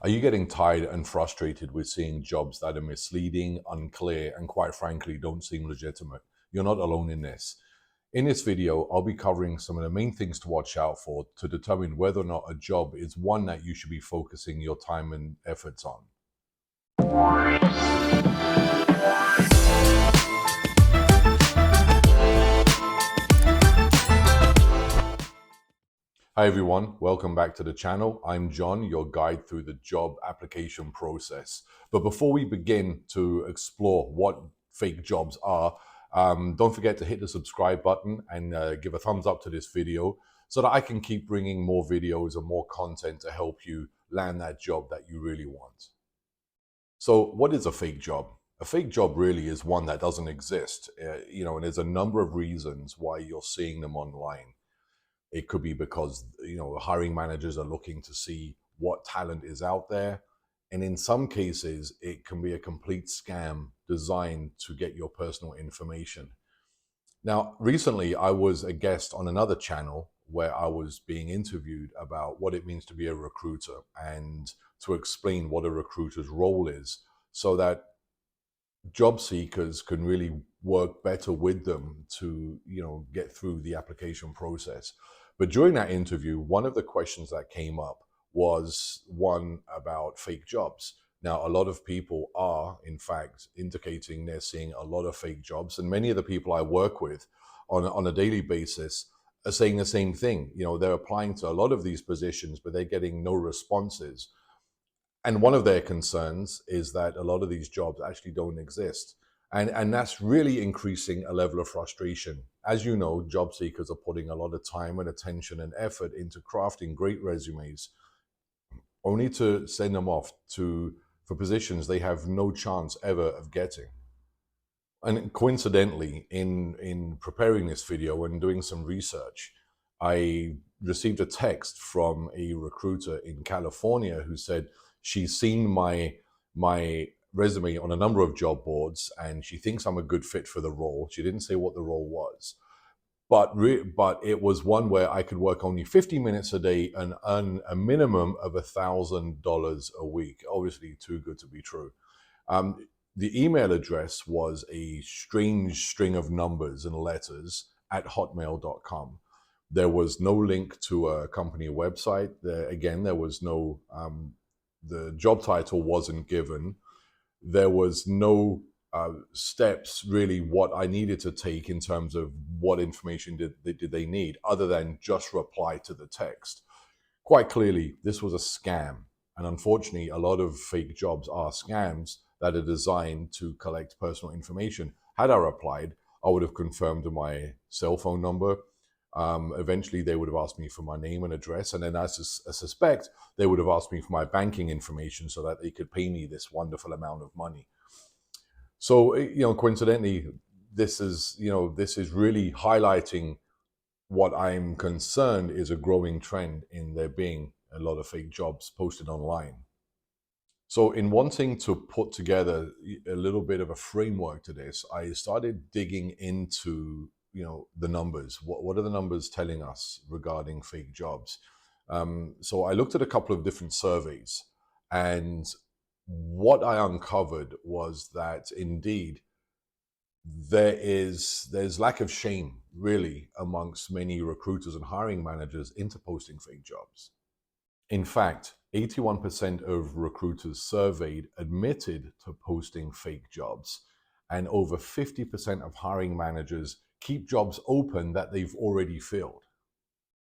Are you getting tired and frustrated with seeing jobs that are misleading, unclear, and quite frankly don't seem legitimate? You're not alone in this. In this video, I'll be covering some of the main things to watch out for to determine whether or not a job is one that you should be focusing your time and efforts on. Hi everyone, welcome back to the channel. I'm John, your guide through the job application process. But before we begin to explore what fake jobs are, don't forget to hit the subscribe button and give a thumbs up to this video so that I can keep bringing more videos and more content to help you land that job that you really want. So what is a fake job? A fake job really is one that doesn't exist, and there's a number of reasons why you're seeing them online. It could be because, hiring managers are looking to see what talent is out there. And in some cases, it can be a complete scam designed to get your personal information. Now, recently, I was a guest on another channel where I was being interviewed about what it means to be a recruiter and to explain what a recruiter's role is so that job seekers can really work better with them to get through the application process. But during that interview, one of the questions that came up was one about fake jobs. Now, a lot of people are in fact indicating they're seeing a lot of fake jobs, and many of the people I work with on a daily basis are saying the same thing. They're applying to a lot of these positions, but they're getting no responses. And one of their concerns is that a lot of these jobs actually don't exist. And that's really increasing a level of frustration. As you know, job seekers are putting a lot of time and attention and effort into crafting great resumes, only to send them off for positions they have no chance ever of getting. And coincidentally, in preparing this video and doing some research, I received a text from a recruiter in California who said she's seen my resume on a number of job boards and she thinks I'm a good fit for the role. She didn't say what the role was, but it was one where I could work only 50 minutes a day and earn a minimum of $1,000 a week. Obviously, too good to be true. The email address was a strange string of numbers and letters at hotmail.com. There was no link to a company website. There was no, the job title wasn't given. There was no steps really what I needed to take in terms of what information did they need other than just reply to the text. Quite clearly, this was a scam. And unfortunately, a lot of fake jobs are scams that are designed to collect personal information. Had I replied, I would have confirmed my cell phone number. Eventually, they would have asked me for my name and address. And then I suspect they would have asked me for my banking information so that they could pay me this wonderful amount of money. So, coincidentally, this is really highlighting what I'm concerned is a growing trend in there being a lot of fake jobs posted online. So in wanting to put together a little bit of a framework to this, I started digging into, the numbers. What are the numbers telling us regarding fake jobs? So I looked at a couple of different surveys, and what I uncovered was that indeed there's lack of shame really amongst many recruiters and hiring managers into posting fake jobs. In fact, 81% of recruiters surveyed admitted to posting fake jobs, and over 50% of hiring managers keep jobs open that they've already filled.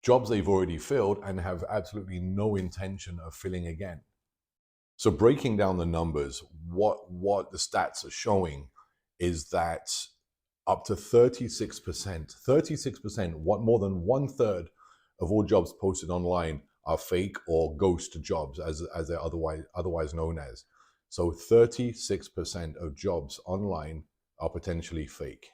Jobs they've already filled and have absolutely no intention of filling again. So breaking down the numbers, what the stats are showing is that up to 36%, what more than 1/3 of all jobs posted online are fake or ghost jobs, as they're otherwise known as. So 36% of jobs online are potentially fake.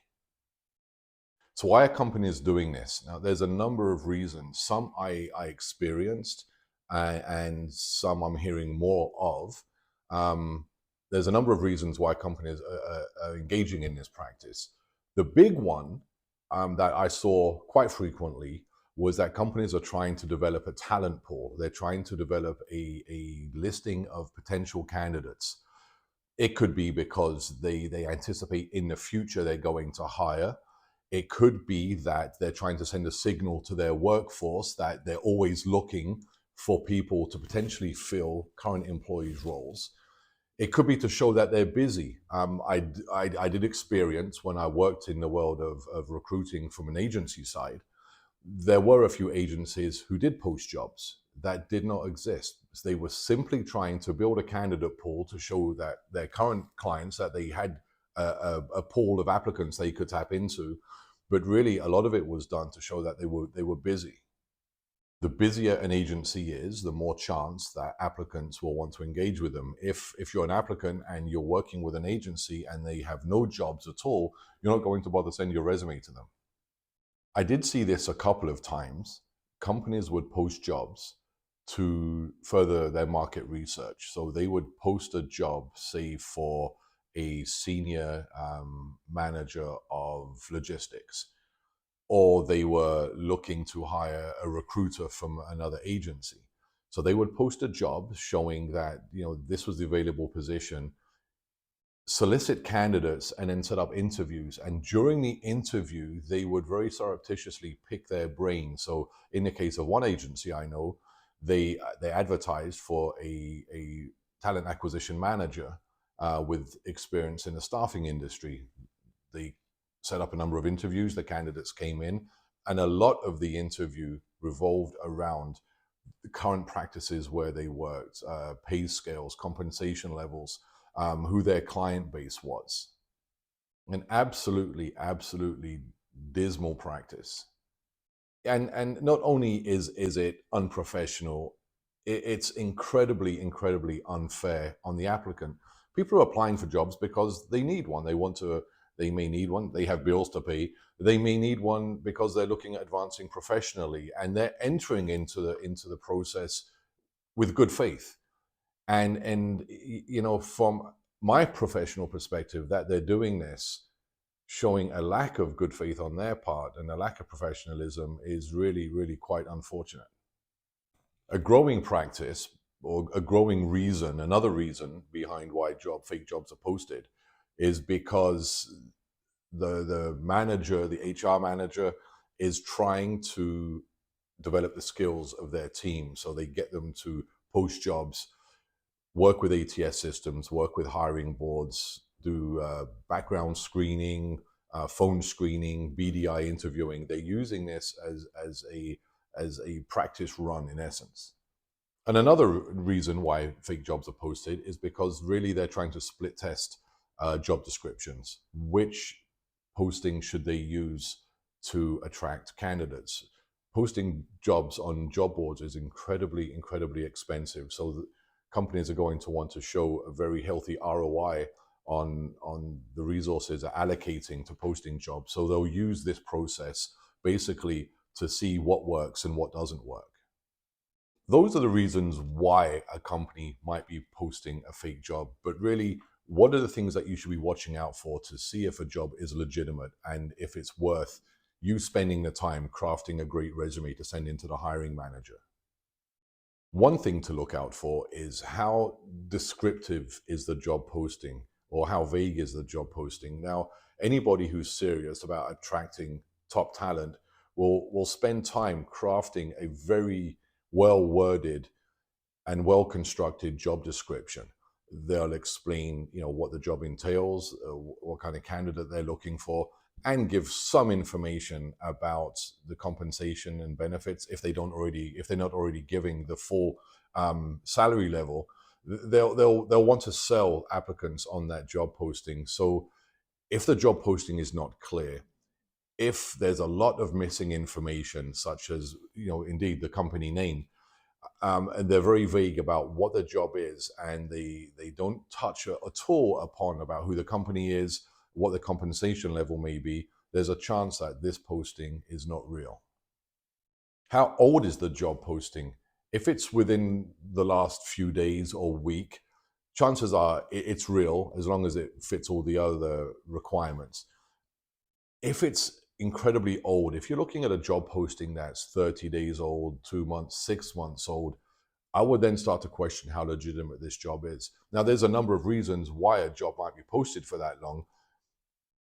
So why are companies doing this? Now, there's a number of reasons. Some I experienced, and some I'm hearing more of. There's a number of reasons why companies are engaging in this practice. The big one that I saw quite frequently was that companies are trying to develop a talent pool. They're trying to develop a listing of potential candidates. It could be because they anticipate in the future they're going to hire. It could be that they're trying to send a signal to their workforce that they're always looking for people to potentially fill current employees' roles. It could be to show that they're busy. I did experience when I worked in the world of recruiting from an agency side, there were a few agencies who did post jobs that did not exist. They were simply trying to build a candidate pool to show that their current clients that they had a pool of applicants they could tap into, but really a lot of it was done to show that they were busy. The busier an agency is, the more chance that applicants will want to engage with them. If you're an applicant and you're working with an agency and they have no jobs at all, you're not going to bother sending your resume to them. I did see this a couple of times. Companies would post jobs to further their market research. So they would post a job, say, for a senior manager of logistics, or they were looking to hire a recruiter from another agency. So they would post a job showing that, this was the available position, solicit candidates, and then set up interviews. And during the interview, they would very surreptitiously pick their brain. So in the case of one agency I know, they advertised for a talent acquisition manager with experience in the staffing industry. They set up a number of interviews, the candidates came in, and a lot of the interview revolved around the current practices where they worked, pay scales, compensation levels, who their client base was. An absolutely, absolutely dismal practice. And not only is it unprofessional, it's incredibly, incredibly unfair on the applicant. People are applying for jobs because they need one. They may need one. They have bills to pay. They may need one because they're looking at advancing professionally, and they're entering into the process with good faith. And from my professional perspective, that they're doing this showing a lack of good faith on their part and a lack of professionalism is really, really quite unfortunate. A growing practice, or a growing reason, another reason behind why fake jobs are posted, is because the manager, the HR manager, is trying to develop the skills of their team. So they get them to post jobs, work with ATS systems, work with hiring boards, do background screening, phone screening, BDI interviewing. They're using this as a practice run in essence. And another reason why fake jobs are posted is because really they're trying to split test job descriptions. Which posting should they use to attract candidates? Posting jobs on job boards is incredibly, incredibly expensive. So companies are going to want to show a very healthy ROI on the resources they're allocating to posting jobs. So they'll use this process basically to see what works and what doesn't work. Those are the reasons why a company might be posting a fake job. But really, what are the things that you should be watching out for to see if a job is legitimate and if it's worth you spending the time crafting a great resume to send into the hiring manager? One thing to look out for is how descriptive is the job posting, or how vague is the job posting. Now, anybody who's serious about attracting top talent will spend time crafting a very well-worded and well-constructed job description. They'll explain, what the job entails, what kind of candidate they're looking for, and give some information about the compensation and benefits if they're not already giving the full salary level. They'll want to sell applicants on that job posting. So if the job posting is not clear, if there's a lot of missing information, such as indeed the company name, and they're very vague about what the job is, and they don't touch at all upon about who the company is, what the compensation level may be, there's a chance that this posting is not real. How old is the job posting? If it's within the last few days or week, chances are it's real, as long as it fits all the other requirements. If it's incredibly old, if you're looking at a job posting that's 30 days old, 2 months, 6 months old, I would then start to question how legitimate this job is. Now, there's a number of reasons why a job might be posted for that long.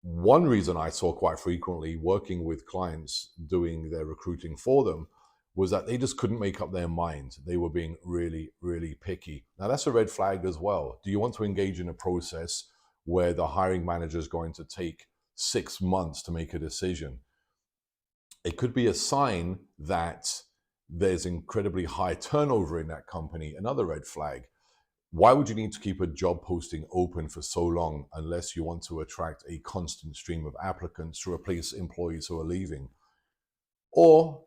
One reason I saw quite frequently working with clients doing their recruiting for them was that they just couldn't make up their minds. They were being really, really picky. Now, that's a red flag as well. Do you want to engage in a process where the hiring manager is going to take 6 months to make a decision? It could be a sign that there's incredibly high turnover in that company. Another red flag. Why would you need to keep a job posting open for so long unless you want to attract a constant stream of applicants to replace employees who are leaving? Or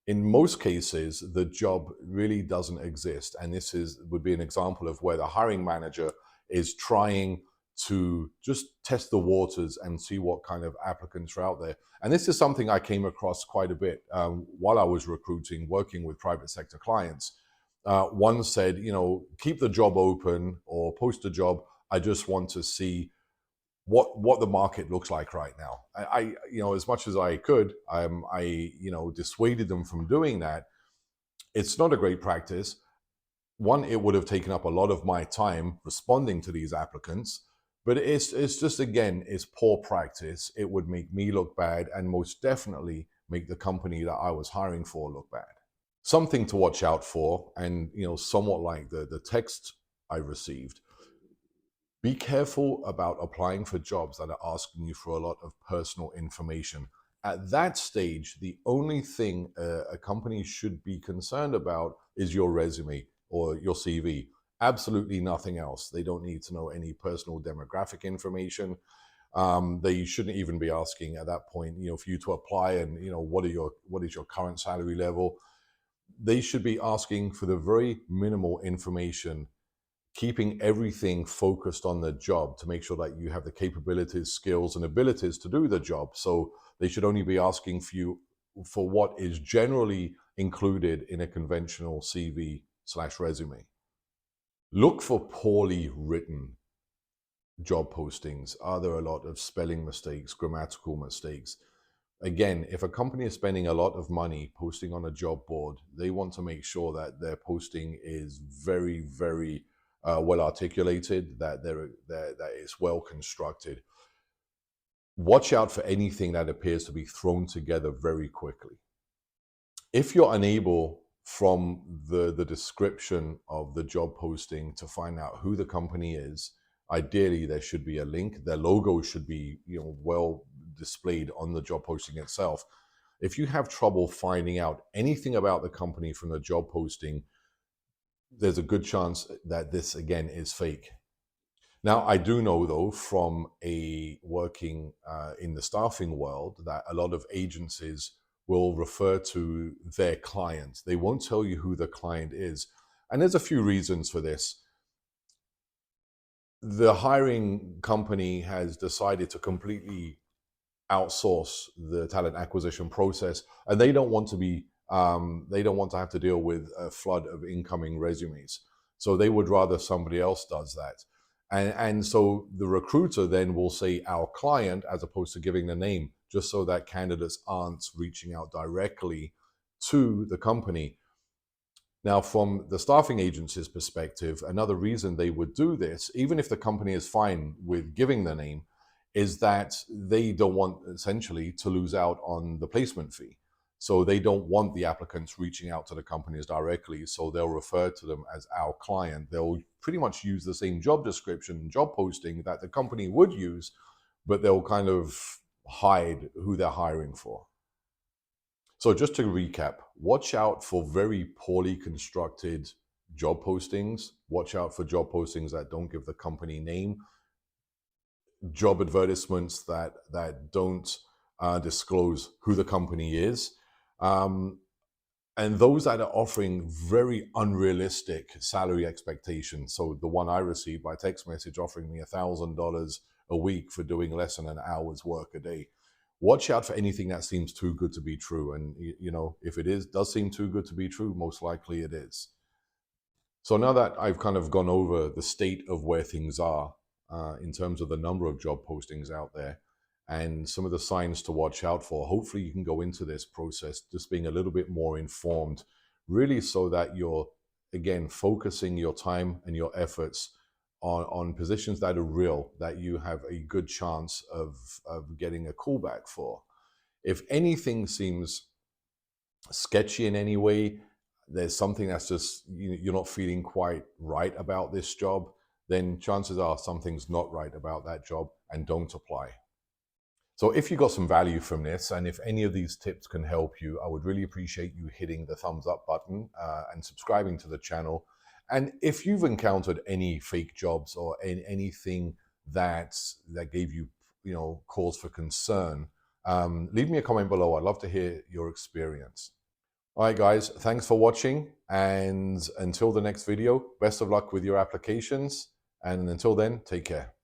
in most cases, the job really doesn't exist. And this would be an example of where the hiring manager is trying to just test the waters and see what kind of applicants are out there. And this is something I came across quite a bit while I was recruiting, working with private sector clients. One said, keep the job open or post a job. I just want to see what the market looks like right now. As much as I could, I dissuaded them from doing that. It's not a great practice. One, it would have taken up a lot of my time responding to these applicants, but it's just, again, it's poor practice. It would make me look bad and most definitely make the company that I was hiring for look bad. Something to watch out for, and somewhat like the text I received, be careful about applying for jobs that are asking you for a lot of personal information. At that stage, the only thing a company should be concerned about is your resume or your CV. Absolutely nothing else. They don't need to know any personal demographic information. They shouldn't even be asking at that point, for you to apply and, what is your current salary level. They should be asking for the very minimal information, keeping everything focused on the job to make sure that you have the capabilities, skills, and abilities to do the job. So they should only be asking for you for what is generally included in a conventional CV/resume. Look for poorly written job postings. Are there a lot of spelling mistakes, grammatical mistakes? Again, if a company is spending a lot of money posting on a job board, they want to make sure that their posting is very, very well articulated, that it's well constructed. Watch out for anything that appears to be thrown together very quickly. If you're unable from the description of the job posting to find out who the company is, ideally there should be a link. Their logo should be well displayed on the job posting itself. If you have trouble finding out anything about the company from the job posting, there's a good chance that this, again, is fake. Now, I do know, though, from working in the staffing world, that a lot of agencies will refer to their clients. They won't tell you who the client is. And there's a few reasons for this. The hiring company has decided to completely outsource the talent acquisition process, and they don't want to have to deal with a flood of incoming resumes. So they would rather somebody else does that. And so the recruiter then will say our client as opposed to giving the name, just so that candidates aren't reaching out directly to the company. Now, from the staffing agency's perspective, another reason they would do this, even if the company is fine with giving the name, is that they don't want essentially to lose out on the placement fee. So they don't want the applicants reaching out to the companies directly. So they'll refer to them as our client. They'll pretty much use the same job description and job posting that the company would use, but they'll kind of hide who they're hiring for. So just to recap, watch out for very poorly constructed job postings. Watch out for job postings that don't give the company name, job advertisements that don't disclose who the company is, and those that are offering very unrealistic salary expectations. So the one I received by text message offering me $1,000 a week for doing less than an hour's work a day. Watch out for anything that seems too good to be true. And if it does seem too good to be true, most likely it is. So now that I've kind of gone over the state of where things are in terms of the number of job postings out there, and some of the signs to watch out for. Hopefully you can go into this process just being a little bit more informed, really, so that you're, again, focusing your time and your efforts on positions that are real, that you have a good chance of getting a callback for. If anything seems sketchy in any way, there's something that's just, you're not feeling quite right about this job, then chances are something's not right about that job, and don't apply. So if you got some value from this, and if any of these tips can help you, I would really appreciate you hitting the thumbs up button and subscribing to the channel. And if you've encountered any fake jobs or anything that gave you, cause for concern, leave me a comment below. I'd love to hear your experience. All right, guys, thanks for watching. And until the next video, best of luck with your applications. And until then, take care.